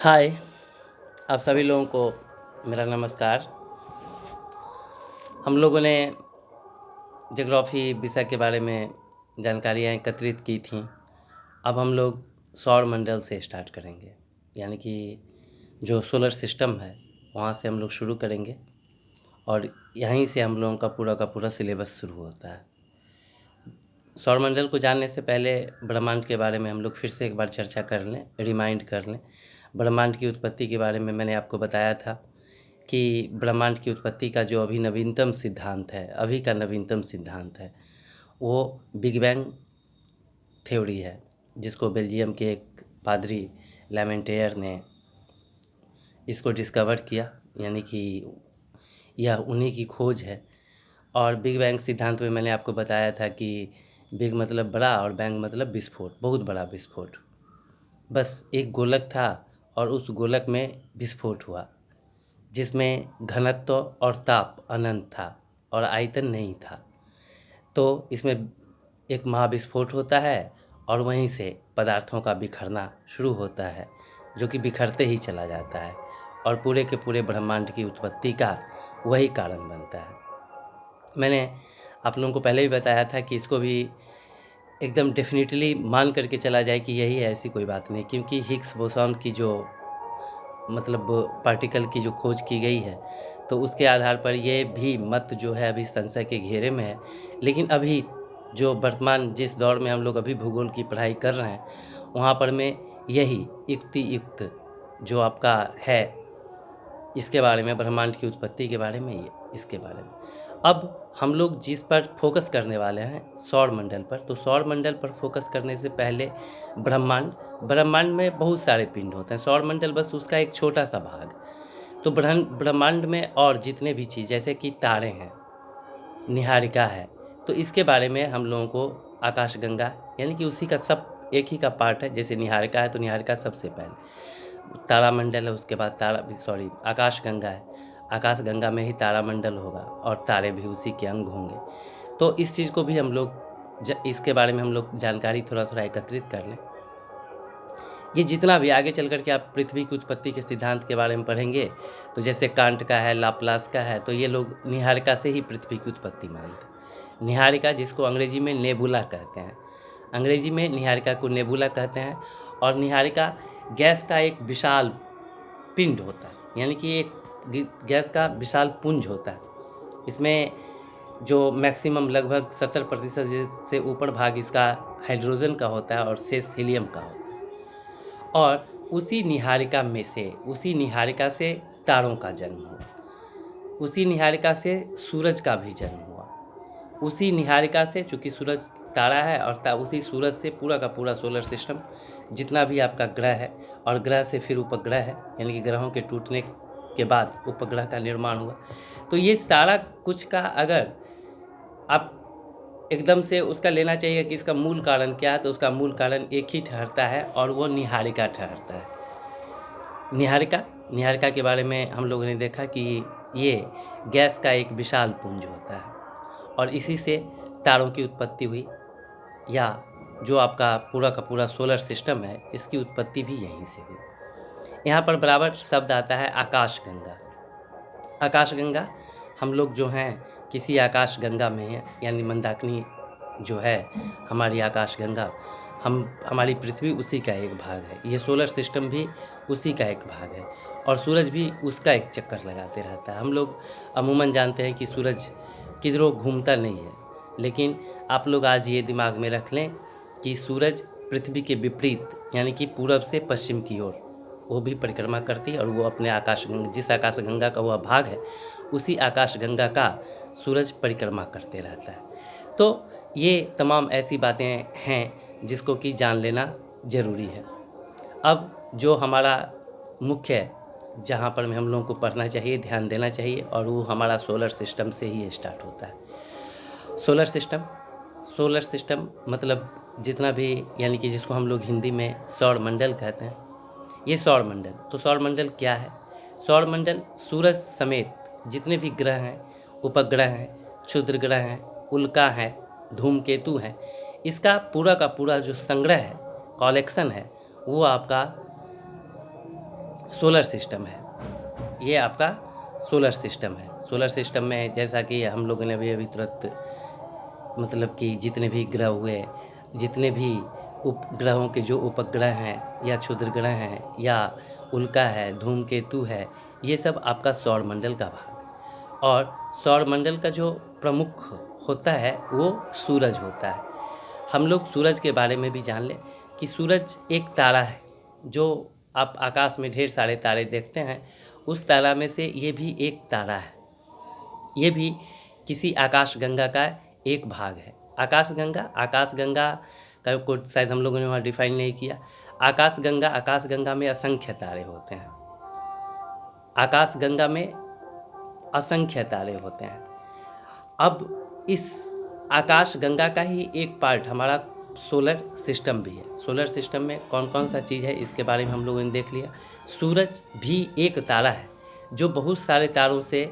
हाय, आप सभी लोगों को मेरा नमस्कार। हम लोगों ने ज्योग्राफ़ी विषय के बारे में जानकारियाँ एकत्रित की थीं। अब हम लोग सौर मंडल से स्टार्ट करेंगे, यानी कि जो सोलर सिस्टम है, वहाँ से हम लोग शुरू करेंगे और यहीं से हम लोगों का पूरा सिलेबस शुरू होता है। सौरमंडल को जानने से पहले ब्रह्मांड के बारे में हम लोग फिर से एक बार चर्चा कर लें, रिमाइंड कर लें। ब्रह्मांड की उत्पत्ति के बारे में मैंने आपको बताया था कि ब्रह्मांड की उत्पत्ति का जो अभी नवीनतम सिद्धांत है, अभी का नवीनतम सिद्धांत है, वो बिग बैंग थ्योरी है, जिसको बेल्जियम के एक पादरी लेमेंटेयर ने इसको डिस्कवर किया, यानी कि यह उन्हीं की खोज है। और बिग बैंग सिद्धांत में मैंने आपको बताया था कि बिग मतलब बड़ा और बैंग मतलब विस्फोट, बहुत बड़ा विस्फोट। बस एक गोलक था और उस गोलक में विस्फोट हुआ, जिसमें घनत्व और ताप अनंत था और आयतन नहीं था। तो इसमें एक महाविस्फोट होता है और वहीं से पदार्थों का बिखरना शुरू होता है, जो कि बिखरते ही चला जाता है और पूरे के पूरे ब्रह्मांड की उत्पत्ति का वही कारण बनता है। मैंने आप लोगों को पहले भी बताया था कि इसको भी एकदम डेफिनेटली मान करके चला जाए कि यही है, ऐसी कोई बात नहीं, क्योंकि हिग्स बोसॉन की जो मतलब पार्टिकल की जो खोज की गई है, तो उसके आधार पर ये भी मत जो है अभी संशय के घेरे में है। लेकिन अभी जो वर्तमान जिस दौर में हम लोग अभी भूगोल की पढ़ाई कर रहे हैं, वहाँ पर में यही युक्ति जो आपका है, इसके बारे में, ब्रह्मांड की उत्पत्ति के बारे में, ये इसके बारे में। अब हम लोग जिस पर फोकस करने वाले हैं, सौर मंडल पर, तो सौर मंडल पर फोकस करने से पहले ब्रह्मांड में बहुत सारे पिंड होते हैं, सौर मंडल बस उसका एक छोटा सा भाग। तो ब्रह्मांड में और जितने भी चीज़, जैसे कि तारे हैं, निहारिका है, तो इसके बारे में हम लोगों को आकाशगंगा, यानी कि उसी का सब एक ही का पार्ट है। जैसे निहारिका है तो निहारिका सबसे पहले, तारामंडल है, उसके बाद आकाशगंगा है, आकाशगंगा में ही तारामंडल होगा और तारे भी उसी के अंग होंगे। तो इस चीज़ को भी हम लोग इसके बारे में हम लोग जानकारी थोड़ा एकत्रित कर लें। ये जितना भी आगे चल कर के आप पृथ्वी की उत्पत्ति के सिद्धांत के बारे में पढ़ेंगे, तो जैसे कांट का है, लाप्लास का है, तो ये लोग निहारिका से ही पृथ्वी की उत्पत्ति मानते हैं। निहारिका, जिसको अंग्रेजी में नेबुला कहते हैं, अंग्रेजी में निहारिका को नेबुला कहते हैं। और निहारिका गैस का एक विशाल पिंड होता है, यानी कि एक गैस का विशाल पुंज होता है। इसमें जो मैक्सिमम लगभग 70% से ऊपर भाग इसका हाइड्रोजन का होता है और शेष हीलियम का होता है। और उसी निहारिका से तारों का जन्म हुआ, उसी निहारिका से सूरज का भी जन्म हुआ, उसी निहारिका से, चूँकि सूरज तारा है और उसी सूरज से पूरा का पूरा सोलर सिस्टम, जितना भी आपका ग्रह है, और ग्रह से फिर उपग्रह है, यानी कि ग्रहों के टूटने के बाद उपग्रह का निर्माण हुआ। तो ये सारा कुछ का अगर आप एकदम से उसका लेना चाहिए कि इसका मूल कारण क्या है, तो उसका मूल कारण एक ही ठहरता है और वो निहारिका ठहरता है। निहारिका के बारे में हम लोगों ने देखा कि ये गैस का एक विशाल पुंज होता है और इसी से तारों की उत्पत्ति हुई, या जो आपका पूरा का पूरा सोलर सिस्टम है, इसकी उत्पत्ति भी यहीं से हुई। यहाँ पर बराबर शब्द आता है आकाशगंगा। आकाशगंगा, हम लोग जो हैं किसी आकाशगंगा में हैं, यानी मंदाकिनी जो है हमारी आकाशगंगा, हमारी पृथ्वी उसी का एक भाग है, ये सोलर सिस्टम भी उसी का एक भाग है और सूरज भी उसका एक चक्कर लगाते रहता है। हम लोग अमूमन जानते हैं कि सूरज किधरों घूमता नहीं है, लेकिन आप लोग आज ये दिमाग में रख लें कि सूरज पृथ्वी के विपरीत, यानी कि पूरब से पश्चिम की ओर वो भी परिक्रमा करती है और वो अपने जिस आकाशगंगा का वह भाग है, उसी आकाशगंगा का सूरज परिक्रमा करते रहता है। तो ये तमाम ऐसी बातें हैं जिसको कि जान लेना ज़रूरी है। अब जो हमारा मुख्य, जहाँ पर हम लोगों को पढ़ना चाहिए, ध्यान देना चाहिए, और वो हमारा सोलर सिस्टम से ही स्टार्ट होता है। सोलर सिस्टम मतलब जितना भी, यानी कि जिसको हम लोग हिंदी में सौरमंडल कहते हैं, ये सौरमंडल। तो सौरमंडल क्या है? सौरमंडल सूरज समेत जितने भी ग्रह हैं, उपग्रह हैं, क्षुद्र ग्रह हैं, उल्का हैं, धूमकेतु हैं, इसका पूरा का पूरा जो संग्रह है, कलेक्शन है, वो आपका सोलर सिस्टम है, ये आपका सोलर सिस्टम है। सोलर सिस्टम में जैसा कि हम लोगों ने अभी तुरंत मतलब कि जितने भी ग्रह हुए, जितने भी उपग्रहों के जो उपग्रह हैं या क्षुद्र ग्रह हैं या उल्का है, धूमकेतु है, ये सब आपका सौरमंडल का भाग। और सौरमंडल का जो प्रमुख होता है वो सूरज होता है। हम लोग सूरज के बारे में भी जान लें कि सूरज एक तारा है, जो आप आकाश में ढेर सारे तारे देखते हैं, उस तारा में से ये भी एक तारा है। ये भी किसी आकाशगंगा का एक भाग है। आकाशगंगा का को शायद हम लोगों ने वहाँ डिफाइन नहीं किया। आकाशगंगा में असंख्य तारे होते हैं। आकाशगंगा में असंख्य तारे होते हैं। अब इस आकाशगंगा का ही एक पार्ट हमारा सोलर सिस्टम भी है। सोलर सिस्टम में कौन कौन सा चीज़ है इसके बारे में हम लोगों ने देख लिया। सूरज भी एक तारा है जो बहुत सारे तारों से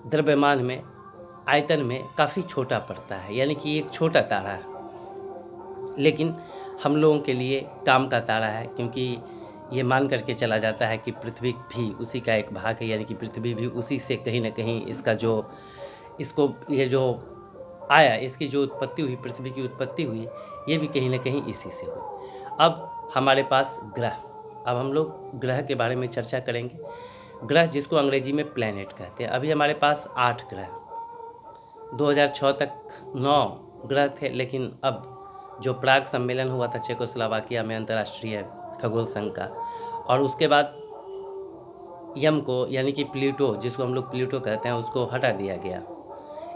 द्रव्यमान में, आयतन में काफ़ी छोटा पड़ता है, यानी कि एक छोटा तारा है, लेकिन हम लोगों के लिए काम का तारा है, क्योंकि ये मान करके चला जाता है कि पृथ्वी भी उसी का एक भाग है, यानी कि पृथ्वी भी उसी से कहीं ना कहीं इसका जो इसको ये जो आया, इसकी जो उत्पत्ति हुई, पृथ्वी की उत्पत्ति हुई, ये भी कहीं ना कहीं इसी से हुई। अब हमारे पास ग्रह, अब हम लोग ग्रह के बारे में चर्चा करेंगे। ग्रह जिसको अंग्रेजी में प्लैनेट कहते हैं। अभी हमारे पास 8 ग्रह, 2006 तक 9 ग्रह थे, लेकिन अब जो प्राग सम्मेलन हुआ था चेकोस्लोवाकिया में अंतर्राष्ट्रीय खगोल संघ का, और उसके बाद यम को यानी कि प्लूटो, जिसको हम लोग प्लूटो कहते हैं, उसको हटा दिया गया,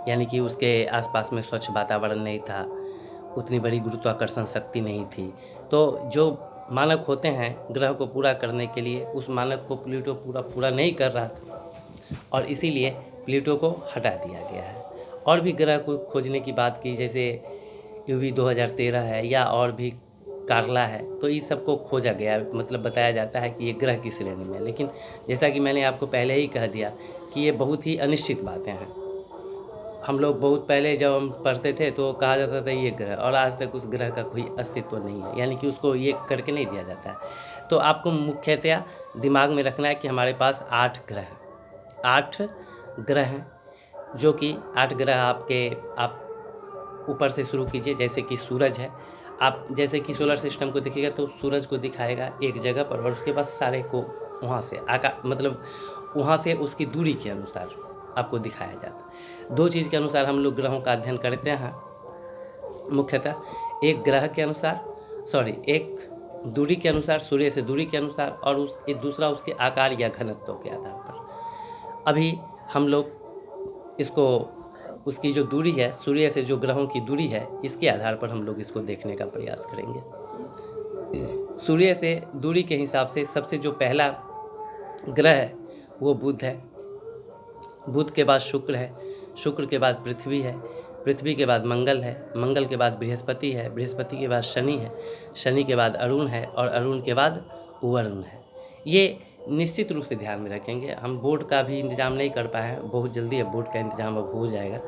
यानी कि उसके आसपास में स्वच्छ वातावरण नहीं था, उतनी बड़ी गुरुत्वाकर्षण शक्ति नहीं थी। तो जो मानक होते हैं ग्रह को पूरा करने के लिए, उस मानक को प्लूटो पूरा नहीं कर रहा था, और इसीलिए प्लूटो को हटा दिया गया है। और भी ग्रह को खोजने की बात की, जैसे यूवी 2013 है या और भी कार्ला है, तो इस सब को खोजा गया, मतलब बताया जाता है कि ये ग्रह की श्रेणी में। लेकिन जैसा कि मैंने आपको पहले ही कह दिया कि ये बहुत ही अनिश्चित बातें हैं। हम लोग बहुत पहले जब हम पढ़ते थे तो कहा जाता था ये ग्रह, और आज तक उस ग्रह का कोई अस्तित्व नहीं है, यानी कि उसको ये करके नहीं दिया जाता है। तो आपको मुख्यतया दिमाग में रखना है कि हमारे पास 8 ग्रह हैं। 8 ग्रह हैं, जो कि 8 ग्रह आप ऊपर से शुरू कीजिए। जैसे कि सूरज है, आप जैसे कि सोलर सिस्टम को देखिएगा तो सूरज को दिखाएगा एक जगह पर, और उसके बाद सारे को वहाँ से मतलब वहाँ से उसकी दूरी के अनुसार आपको दिखाया जाता है। 2 चीज़ के अनुसार हम लोग ग्रहों का अध्ययन करते हैं मुख्यतः, एक ग्रह के अनुसार, एक दूरी के अनुसार, सूर्य से दूरी के अनुसार, और दूसरा उसके आकार या घनत्व के आधार पर। अभी हम लोग इसको, उसकी जो दूरी है, सूर्य से जो ग्रहों की दूरी है, इसके आधार पर हम लोग इसको देखने का प्रयास करेंगे। सूर्य से दूरी के हिसाब से सबसे जो पहला ग्रह है वो बुध है, बुध के बाद शुक्र है, शुक्र के बाद पृथ्वी है, पृथ्वी के बाद मंगल है, मंगल के बाद बृहस्पति है, बृहस्पति के बाद शनि है, शनि के बाद अरुण है, और अरुण के बाद वरुण है। ये निश्चित रूप से ध्यान में रखेंगे। हम बोर्ड का भी इंतज़ाम नहीं कर पाए हैं, बहुत जल्दी अब बोर्ड का इंतज़ाम अब हो जाएगा,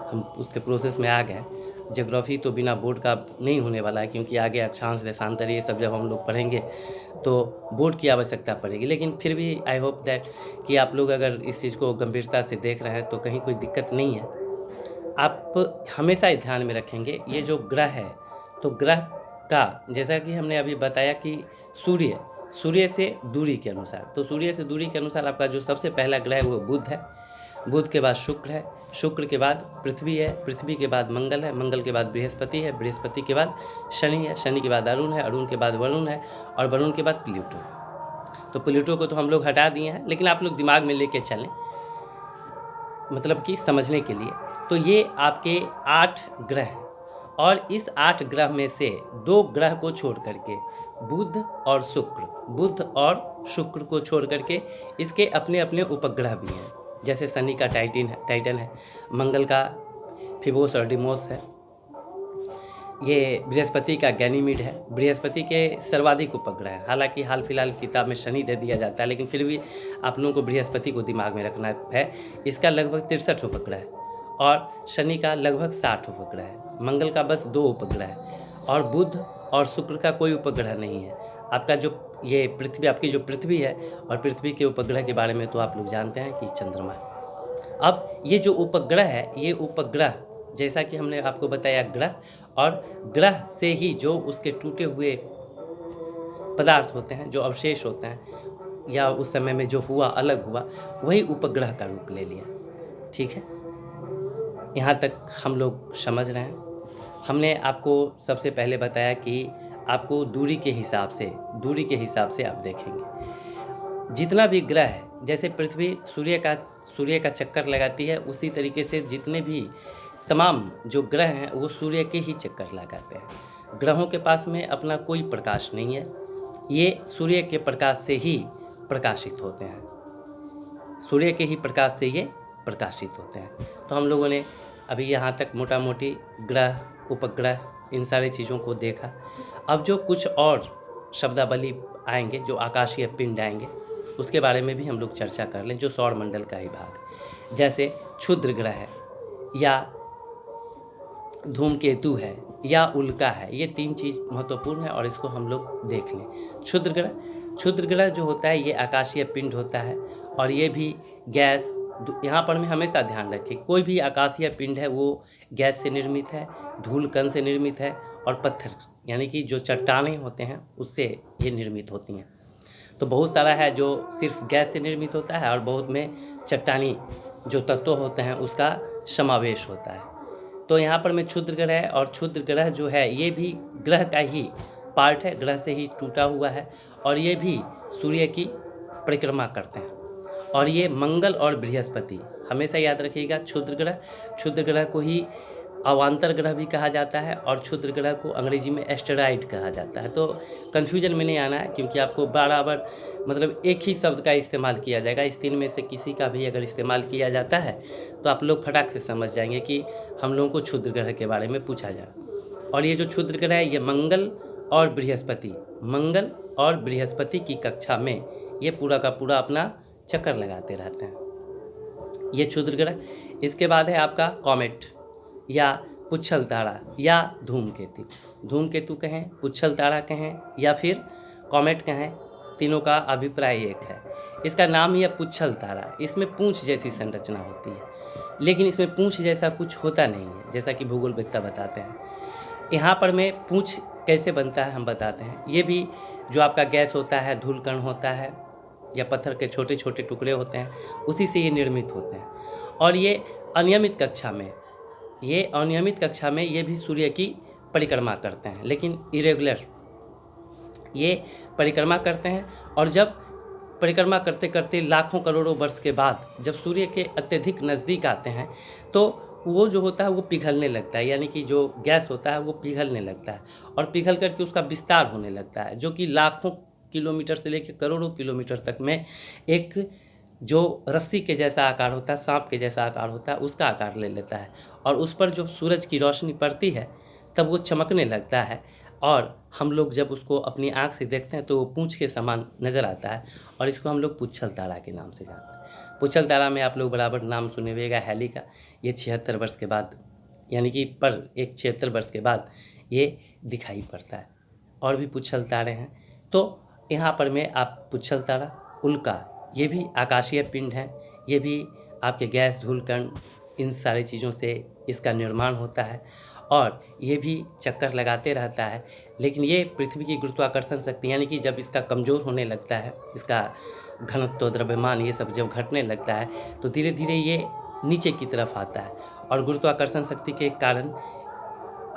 हम उसके प्रोसेस में आ गए हैं। ज्योग्राफी तो बिना बोर्ड का नहीं होने वाला है, क्योंकि आगे अक्षांश, देशांतर, ये सब जब हम लोग पढ़ेंगे तो बोर्ड की आवश्यकता पड़ेगी। लेकिन फिर भी आई होप दैट कि आप लोग अगर इस चीज़ को गंभीरता से देख रहे हैं तो कहीं कोई दिक्कत नहीं है। आप हमेशा ध्यान में रखेंगे ये जो ग्रह है, तो ग्रह का जैसा कि हमने अभी बताया कि सूर्य से दूरी के अनुसार, तो सूर्य से दूरी के अनुसार आपका जो सबसे पहला ग्रह है वो बुध है, बुध के बाद शुक्र है, शुक्र के बाद पृथ्वी है, पृथ्वी के बाद मंगल है, मंगल के बाद बृहस्पति है, बृहस्पति के बाद शनि है, शनि के बाद अरुण है, अरुण के बाद वरुण है, और वरुण के बाद प्लूटो। तो प्लूटो को तो हम लोग हटा दिए हैं, लेकिन आप लोग दिमाग में लेके चलें, मतलब कि समझने के लिए। तो ये आपके 8 ग्रह हैं, और इस 8 ग्रह में से 2 ग्रह को छोड़ करके, बुध और शुक्र को छोड़ करके इसके अपने अपने उपग्रह भी हैं। जैसे शनि का टाइटन है, मंगल का फिबोस और डिमोस है, ये बृहस्पति का गैनीमीड है। बृहस्पति के सर्वाधिक उपग्रह है, हालांकि हाल फिलहाल किताब में शनि दे दिया जाता है, लेकिन फिर भी आप लोगों को बृहस्पति को दिमाग में रखना है। इसका लगभग 63 उपग्रह है, और शनि का लगभग 60 उपग्रह है, मंगल का बस 2 उपग्रह है, और बुध और शुक्र का कोई उपग्रह नहीं है। आपका जो ये पृथ्वी, आपकी जो पृथ्वी है, और पृथ्वी के उपग्रह के बारे में तो आप लोग जानते हैं कि चंद्रमा है। अब ये जो उपग्रह है, ये उपग्रह जैसा कि हमने आपको बताया ग्रह, और ग्रह से ही जो उसके टूटे हुए पदार्थ होते हैं, जो अवशेष होते हैं, या उस समय में जो हुआ, अलग हुआ, वही उपग्रह का रूप ले लिया। ठीक है, यहाँ तक हम लोग समझ रहे हैं। हमने आपको सबसे पहले बताया कि आपको दूरी के हिसाब से आप देखेंगे। जितना भी ग्रह है, जैसे पृथ्वी सूर्य का चक्कर लगाती है, उसी तरीके से जितने भी तमाम जो ग्रह हैं वो सूर्य के ही चक्कर लगाते हैं। ग्रहों के पास में अपना कोई प्रकाश नहीं है, ये सूर्य के प्रकाश से ही प्रकाशित होते हैं, सूर्य के ही प्रकाश से ये प्रकाशित होते हैं। तो हम लोगों ने अभी यहाँ तक मोटा मोटी ग्रह, उपग्रह, इन सारी चीज़ों को देखा। अब जो कुछ और शब्दावली आएंगे, जो आकाशीय पिंड आएंगे, उसके बारे में भी हम लोग चर्चा कर लें, जो सौर मंडल का ही भाग, जैसे क्षुद्र ग्रह है, या धूमकेतु है, या उल्का है। ये 3 चीज़ महत्वपूर्ण है और इसको हम लोग देख लें। क्षुद्र ग्रह जो होता है ये आकाशीय पिंड होता है, और ये भी गैस, यहाँ पर में हमेशा ध्यान रखें, कोई भी आकाशीय पिंड है वो गैस से निर्मित है, धूल कण से निर्मित है, और पत्थर यानी कि जो चट्टानें होते हैं उससे ये निर्मित होती हैं। तो बहुत सारा है जो सिर्फ गैस से निर्मित होता है, और बहुत में चट्टानी जो तत्व होते हैं उसका समावेश होता है। तो यहाँ पर में क्षुद्र ग्रह है, और क्षुद्र ग्रह जो है ये भी ग्रह का ही पार्ट है, ग्रह से ही टूटा हुआ है, और ये भी सूर्य की परिक्रमा करते हैं। और ये मंगल और बृहस्पति, हमेशा याद रखिएगा, क्षुद्र ग्रह को ही अवांतर ग्रह भी कहा जाता है, और क्षुद्र ग्रह को अंग्रेजी में एस्टेरॉइड कहा जाता है। तो कन्फ्यूजन में नहीं आना है, क्योंकि आपको बराबर मतलब एक ही शब्द का इस्तेमाल किया जाएगा। इस 3 में से किसी का भी अगर इस्तेमाल किया जाता है तो आप लोग फटाक से समझ जाएंगे कि हम लोगों को क्षुद्र ग्रह के बारे में पूछा जाए। और ये जो क्षुद्र ग्रह है ये मंगल और बृहस्पति की कक्षा में ये पूरा का पूरा अपना चक्कर लगाते रहते हैं, ये क्षुद्र ग्रह। इसके बाद है आपका कॉमेट, या पुच्छल तारा, या धूमकेतु कहें, पुच्छल तारा कहें, या फिर कॉमेट कहें, तीनों का अभिप्राय एक है। इसका नाम ही है पुच्छल तारा। इसमें पूंछ जैसी संरचना होती है, लेकिन इसमें पूंछ जैसा कुछ होता नहीं है, जैसा कि भूगोलविद्ता बताते हैं। यहाँ पर में पूंछ कैसे बनता है हम बताते हैं। ये भी जो आपका गैस होता है, धूल कण होता है, या पत्थर के छोटे छोटे टुकड़े होते हैं, उसी से ये निर्मित होते हैं। और ये अनियमित कक्षा में ये भी सूर्य की परिक्रमा करते हैं, लेकिन इरेगुलर ये परिक्रमा करते हैं। और जब परिक्रमा करते करते लाखों करोड़ों वर्ष के बाद जब सूर्य के अत्यधिक नज़दीक आते हैं, तो वो जो होता है वो पिघलने लगता है, यानी कि जो गैस होता है वो पिघलने लगता है, और पिघल करके उसका विस्तार होने लगता है, जो कि लाखों किलोमीटर से लेकर करोड़ों किलोमीटर तक में एक जो रस्सी के जैसा आकार होता है, सांप के जैसा आकार होता है, उसका आकार ले लेता है। और उस पर जब सूरज की रोशनी पड़ती है तब वो चमकने लगता है, और हम लोग जब उसको अपनी आँख से देखते हैं तो वो पूंछ के समान नज़र आता है, और इसको हम लोग पुच्छल तारा के नाम से जानते हैं। पुच्छल तारा में आप लोग बराबर नाम सुने हुएगा हैली का। ये 76 वर्ष के बाद, यानी कि 76 वर्ष के बाद ये दिखाई पड़ता है। और भी पुच्छल तारे हैं, तो यहाँ पर में आप पुच्छल तारा, उल्का, ये भी आकाशीय पिंड हैं, ये भी आपके गैस, धूल कण, इन सारी चीज़ों से इसका निर्माण होता है, और ये भी चक्कर लगाते रहता है। लेकिन ये पृथ्वी की गुरुत्वाकर्षण शक्ति, यानी कि जब इसका कमज़ोर होने लगता है, इसका घनत्व, द्रव्यमान, ये सब जब घटने लगता है, तो धीरे धीरे ये नीचे की तरफ आता है, और गुरुत्वाकर्षण शक्ति के कारण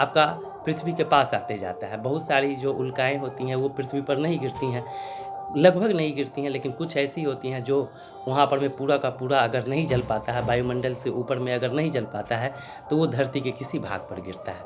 आपका पृथ्वी के पास आते जाता है। बहुत सारी जो उल्काएँ होती हैं वो पृथ्वी पर नहीं गिरती हैं, लगभग नहीं गिरती हैं, लेकिन कुछ ऐसी होती हैं जो वहाँ पर में पूरा का पूरा अगर नहीं जल पाता है, वायुमंडल से ऊपर में अगर नहीं जल पाता है, तो वो धरती के किसी भाग पर गिरता है,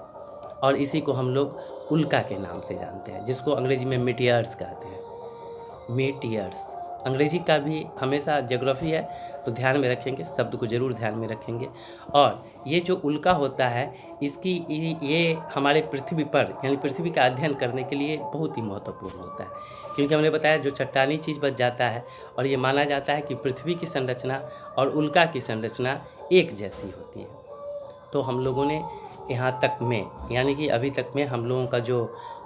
और इसी को हम लोग उल्का के नाम से जानते हैं, जिसको अंग्रेजी में मीटियर्स कहते हैं। मीटियर्स अंग्रेजी का भी हमेशा ज्योग्राफी है, तो ध्यान में रखेंगे, शब्द को ज़रूर ध्यान में रखेंगे। और ये जो उल्का होता है, ये हमारे पृथ्वी पर, यानी पृथ्वी का अध्ययन करने के लिए बहुत ही महत्वपूर्ण होता है, क्योंकि हमने बताया जो चट्टानी चीज़ बच जाता है, और ये माना जाता है कि पृथ्वी की संरचना और उल्का की संरचना एक जैसी होती है। तो हम लोगों ने यहाँ तक में, यानी कि अभी तक में हम लोगों का जो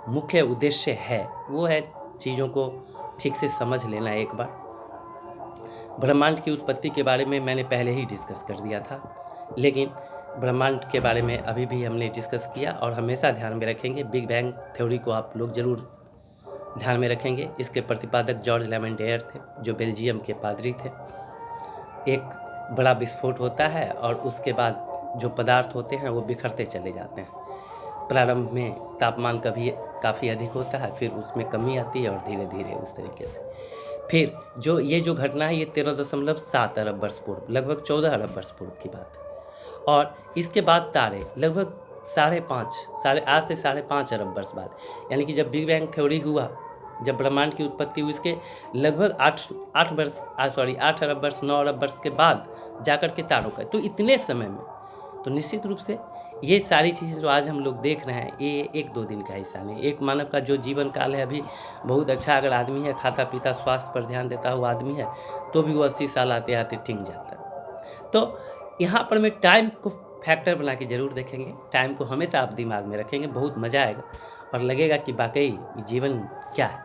मुख्य उद्देश्य है वो है चीज़ों को ठीक से समझ लेना एक बार। ब्रह्मांड की उत्पत्ति के बारे में मैंने पहले ही डिस्कस कर दिया था, लेकिन ब्रह्मांड के बारे में अभी भी हमने डिस्कस किया और हमेशा ध्यान में रखेंगे। बिग बैंग थ्योरी को आप लोग ज़रूर ध्यान में रखेंगे। इसके प्रतिपादक जॉर्ज लेमेंडेयर थे, जो बेल्जियम के पादरी थे। एक बड़ा विस्फोट होता है और उसके बाद जो पदार्थ होते हैं वो बिखरते चले जाते हैं। प्रारंभ में तापमान कभी काफ़ी अधिक होता है, फिर उसमें कमी आती है और धीरे धीरे उस तरीके से फिर जो घटना है ये 13.7 अरब वर्ष पूर्व, लगभग 14 अरब वर्ष पूर्व की बात है। और इसके बाद तारे लगभग आज से 5.5 अरब वर्ष बाद, यानी कि जब बिग बैंग थ्योरी हुआ, जब ब्रह्मांड की उत्पत्ति हुई, इसके लगभग 8 अरब वर्ष 9 अरब वर्ष के बाद जाकर के तारों का, तो इतने समय में तो निश्चित रूप से ये सारी चीज़ें जो आज हम लोग देख रहे हैं ये 1-2 दिन का हिस्सा नहीं। एक मानव का जो जीवन काल है अभी बहुत अच्छा अगर आदमी है, खाता पीता स्वास्थ्य पर ध्यान देता हुआ आदमी है, तो भी वो 80 साल आते आते टिक जाता है। तो यहाँ पर मैं टाइम को फैक्टर बना के ज़रूर देखेंगे। टाइम को हमेशा आप दिमाग में रखेंगे, बहुत मज़ा आएगा और लगेगा कि वाकई जीवन क्या है।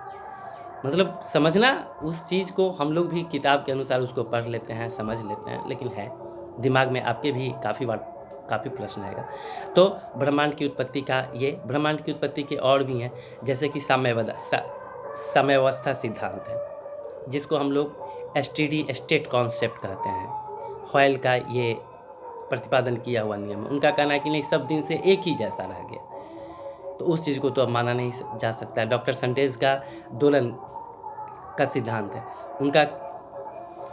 मतलब समझना उस चीज़ को, हम लोग भी किताब के अनुसार उसको पढ़ लेते हैं, समझ लेते हैं, लेकिन है दिमाग में आपके भी काफ़ी प्रश्न आएगा। तो ब्रह्मांड की उत्पत्ति ब्रह्मांड की उत्पत्ति के और भी हैं, जैसे कि समयावस्था सिद्धांत है, जिसको हम लोग स्टेडी स्टेट कॉन्सेप्ट कहते हैं। हॉयल का ये प्रतिपादन किया हुआ नियम है। उनका कहना है कि नहीं, सब दिन से एक ही जैसा रह गया, तो उस चीज़ को तो अब माना नहीं जा सकता है। डॉक्टर संडेज का दोलन का सिद्धांत है, उनका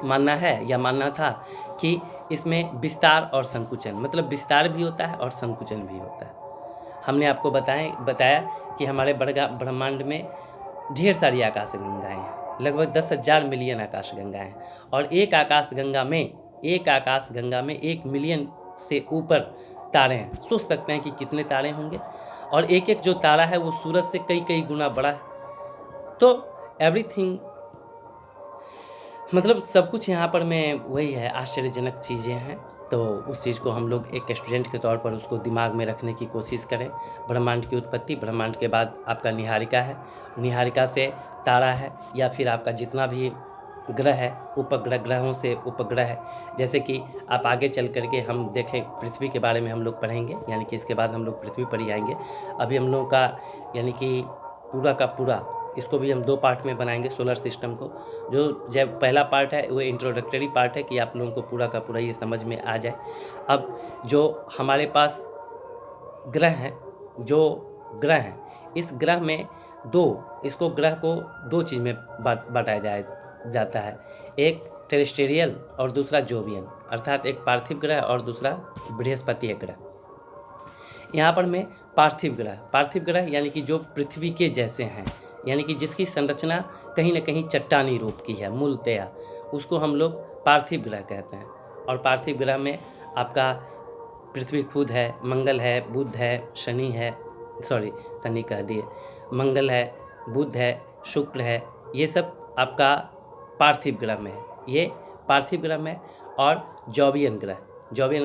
मानना था कि इसमें विस्तार और संकुचन, मतलब विस्तार भी होता है और संकुचन भी होता है। हमने आपको बताया कि हमारे ब्रह्मांड में ढेर सारी आकाशगंगाएं हैं, लगभग 10,000 मिलियन आकाशगंगाएं हैं, और एक आकाशगंगा में 1 मिलियन से ऊपर तारे हैं। सोच सकते हैं कि कितने तारे होंगे, और एक जो तारा है वो सूरज से कई गुना बड़ा है। तो एवरीथिंग, मतलब सब कुछ यहाँ पर में वही है, आश्चर्यजनक चीज़ें हैं। तो उस चीज़ को हम लोग एक स्टूडेंट के तौर पर उसको दिमाग में रखने की कोशिश करें। ब्रह्मांड की उत्पत्ति, ब्रह्मांड के बाद आपका निहारिका है, निहारिका से तारा है, या फिर आपका जितना भी ग्रह है, ग्रहों से उपग्रह है। जैसे कि आप आगे चल करके हम देखें, पृथ्वी के बारे में हम लोग पढ़ेंगे, यानी कि इसके बाद हम लोग पृथ्वी पर ही आएंगे। अभी हम लोगों का यानी कि पूरा का पूरा इसको भी हम 2 पार्ट में बनाएंगे, सोलर सिस्टम को। जब पहला पार्ट है वो इंट्रोडक्टरी पार्ट है कि आप लोगों को पूरा का पूरा ये समझ में आ जाए। अब जो हमारे पास ग्रह हैं, इस ग्रह में ग्रह को 2 चीज़ में बांटा जाता है, एक टेरेस्ट्रियल और दूसरा जोवियन, अर्थात एक पार्थिव ग्रह और दूसरा बृहस्पति ग्रह। यहाँ पर में पार्थिव ग्रह यानी कि जो पृथ्वी के जैसे हैं, यानी कि जिसकी संरचना कहीं न कहीं चट्टानी रूप की है, मूलतया, उसको हम लोग पार्थिव ग्रह कहते हैं। और पार्थिव ग्रह में आपका पृथ्वी खुद है, मंगल है, बुध है, शनि कह दिए, मंगल है, बुध है, शुक्र है, ये सब आपका पार्थिव ग्रह में है। ये पार्थिव ग्रह में। और जोवियन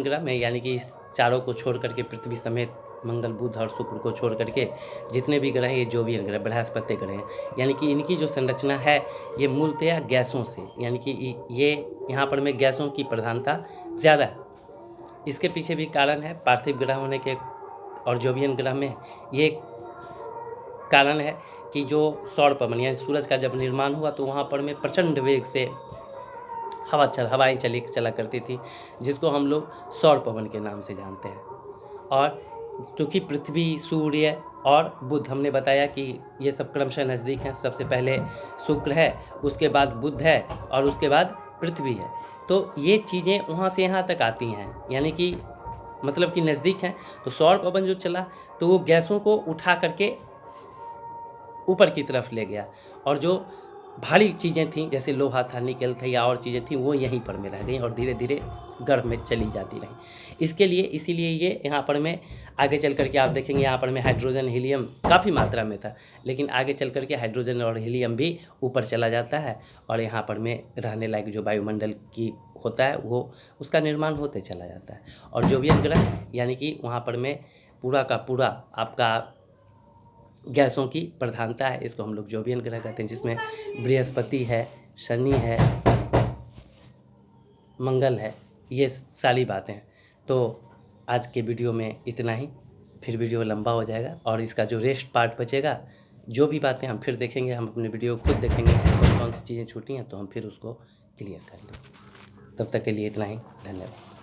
ग्रह में, यानी कि इस चारों को छोड़ करके, पृथ्वी समेत मंगल, बुध और शुक्र को छोड़ करके जितने भी ग्रह हैं, ये जोवियन ग्रह, बृहस्पति ग्रह हैं। यानी कि इनकी जो संरचना है ये मूलतया गैसों से, यानी कि ये यहाँ पर में गैसों की प्रधानता ज़्यादा है। इसके पीछे भी कारण है, पार्थिव ग्रह होने के और जोवियन ग्रह में ये कारण है कि जो सौर पवन यानी सूरज का जब निर्माण हुआ, तो वहाँ पर में प्रचंड वेग से हवाएं चला करती थी, जिसको हम लोग सौर पवन के नाम से जानते हैं। और क्योंकि पृथ्वी, सूर्य और बुध, हमने बताया कि ये सब क्रमशः नज़दीक हैं। सबसे पहले शुक्र है, उसके बाद बुध है और उसके बाद पृथ्वी है। तो ये चीज़ें वहाँ से यहाँ तक आती हैं, यानी कि मतलब कि नज़दीक हैं। तो सौर पवन जो चला तो वो गैसों को उठा करके ऊपर की तरफ ले गया, और जो भारी चीज़ें थीं, जैसे लोहा था, निकल था या और चीज़ें थीं, वो यहीं पर में रह गई और धीरे धीरे गर्भ में चली जाती रहीं। इसीलिए ये यहाँ पर में आगे चल करके आप देखेंगे, यहाँ पर में हाइड्रोजन, हीलियम काफ़ी मात्रा में था, लेकिन आगे चल करके हाइड्रोजन और हीलियम भी ऊपर चला जाता है, और यहाँ पर में रहने लायक जो वायुमंडल की होता है वो उसका निर्माण होते चला जाता है। और जोवियन ग्रह यानी कि वहाँ पर में पूरा का पूरा आपका गैसों की प्रधानता है, इसको हम लोग जोवियन ग्रह कहते हैं, जिसमें बृहस्पति है, शनि है, मंगल है, ये सारी बातें हैं। तो आज के वीडियो में इतना ही, फिर वीडियो लंबा हो जाएगा और इसका जो रेस्ट पार्ट बचेगा, जो भी बातें हम फिर देखेंगे, हम अपने वीडियो खुद देखेंगे कौन कौन सी चीज़ें छूटी हैं, तो हम फिर उसको क्लियर करेंगे। तब तक के लिए इतना ही, धन्यवाद।